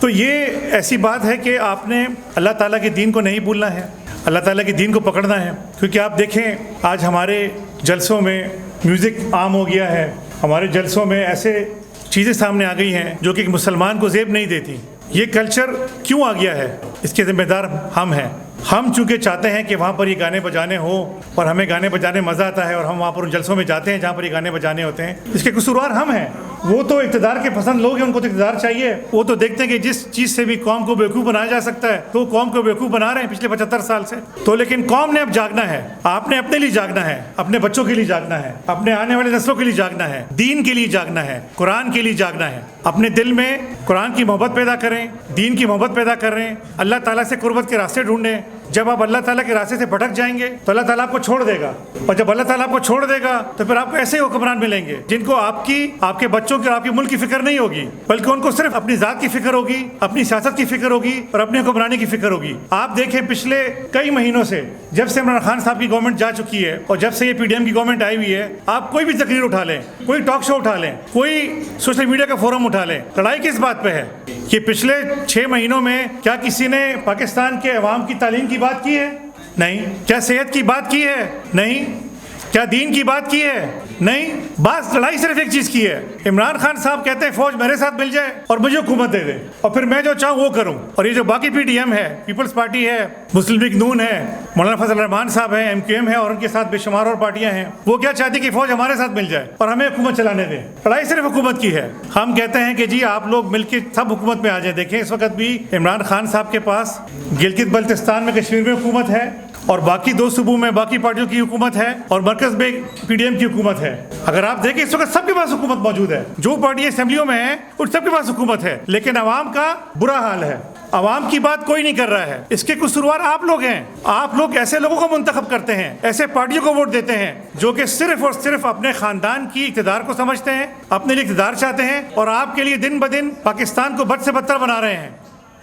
تو یہ ایسی بات ہے کہ آپ نے اللہ تعالیٰ کے دین کو نہیں بھولنا ہے، اللہ تعالیٰ کے دین کو پکڑنا ہے. کیونکہ آپ دیکھیں آج ہمارے جلسوں میں میوزک عام ہو گیا ہے، ہمارے جلسوں میں ایسے چیزیں سامنے آ گئی ہیں جو کہ ایک مسلمان کو زیب نہیں دیتی. یہ کلچر کیوں آ گیا ہے؟ اس کے ذمہ دار ہم ہیں. ہم چونکہ چاہتے ہیں کہ وہاں پر یہ گانے بجانے ہوں اور ہمیں گانے بجانے مزہ آتا ہے اور ہم وہاں پر ان جلسوں میں جاتے ہیں جہاں پر یہ گانے بجانے ہوتے ہیں. اس کے قصوروار ہم ہیں. وہ تو اقتدار کے پسند لوگ ہیں، ان کو تو اقتدار چاہیے. وہ تو دیکھتے ہیں کہ جس چیز سے بھی قوم کو بیوقوف بنایا جا سکتا ہے تو قوم کو بیوقوف بنا رہے ہیں پچھلے 75 سال سے. تو لیکن قوم نے اب جاگنا ہے. آپ نے اپنے لیے جاگنا ہے، اپنے بچوں کے لیے جاگنا ہے، اپنے آنے والے نسلوں کے لیے جاگنا ہے، دین کے لیے جاگنا ہے، قرآن کے لیے جاگنا ہے. اپنے دل میں قرآن کی محبت پیدا کریں، دین کی محبت پیدا کریں، اللہ تعالیٰ سے قربت کے راستے ڈھونڈیں. جب آپ اللہ تعالیٰ کے راستے سے بھٹک جائیں گے تو اللہ تعالیٰ آپ کو چھوڑ دے گا، اور جب اللہ تعالیٰ آپ کو چھوڑ دے گا تو پھر آپ کو ایسے حکمران ملیں گے جن کو آپ کے بچوں کی اور آپ کے ملک کی فکر نہیں ہوگی، بلکہ ان کو صرف اپنی ذات کی فکر ہوگی، اپنی سیاست کی فکر ہوگی اور اپنی حکمرانی کی فکر ہوگی. آپ دیکھیں پچھلے کئی مہینوں سے جب سے عمران خان صاحب کی گورنمنٹ جا چکی ہے اور جب سے یہ پی ڈی ایم کی گورنمنٹ آئی ہوئی ہے، آپ کوئی بھی تقریر اٹھا لیں، کوئی ٹاک شو اٹھا لیں، کوئی سوشل میڈیا کا فورم اٹھا لیں، لڑائی کس بات پہ ہے؟ کہ پچھلے 6 مہینوں میں کیا کسی نے پاکستان کے عوام کی تعلیم کی بات کی ہے؟ نہیں. کیا صحت کی بات کی ہے؟ نہیں. کیا دین کی بات کی ہے؟ نہیں. بس لڑائی صرف ایک چیز کی ہے. عمران خان صاحب کہتے ہیں فوج میرے ساتھ مل جائے اور مجھے حکومت دے دے اور پھر میں جو چاہوں وہ کروں. اور یہ جو باقی پی ڈی ایم ہے، پیپلز پارٹی ہے، مسلم لیگ نون ہے، مولانا فضل الرحمان صاحب ہیں، ایم کیو ایم ہے اور ان کے ساتھ بے شمار اور پارٹیاں ہیں، وہ کیا چاہتی کہ فوج ہمارے ساتھ مل جائے اور ہمیں حکومت چلانے دیں. لڑائی صرف حکومت کی ہے. ہم کہتے ہیں کہ جی آپ لوگ مل کے سب حکومت میں آ جائیں. دیکھیں اس وقت بھی عمران خان صاحب کے پاس گلگت بلتستان میں کشمیر میں حکومت ہے اور باقی 2 صوبوں میں باقی پارٹیوں کی حکومت ہے اور مرکز میں پی ڈی ایم کی حکومت ہے. اگر آپ دیکھیں اس وقت سب کے پاس حکومت موجود ہے، جو پارٹی اسمبلیوں میں ہیں ان سب کے پاس حکومت ہے، لیکن عوام کا برا حال ہے. عوام کی بات کوئی نہیں کر رہا ہے. اس کے قصوروار آپ لوگ ہیں. آپ لوگ ایسے لوگوں کو منتخب کرتے ہیں، ایسے پارٹیوں کو ووٹ دیتے ہیں جو کہ صرف اور صرف اپنے خاندان کی اقتدار کو سمجھتے ہیں، اپنے لیے اقتدار چاہتے ہیں اور آپ کے لیے دن بدن پاکستان کو بد سے بدتر بنا رہے ہیں.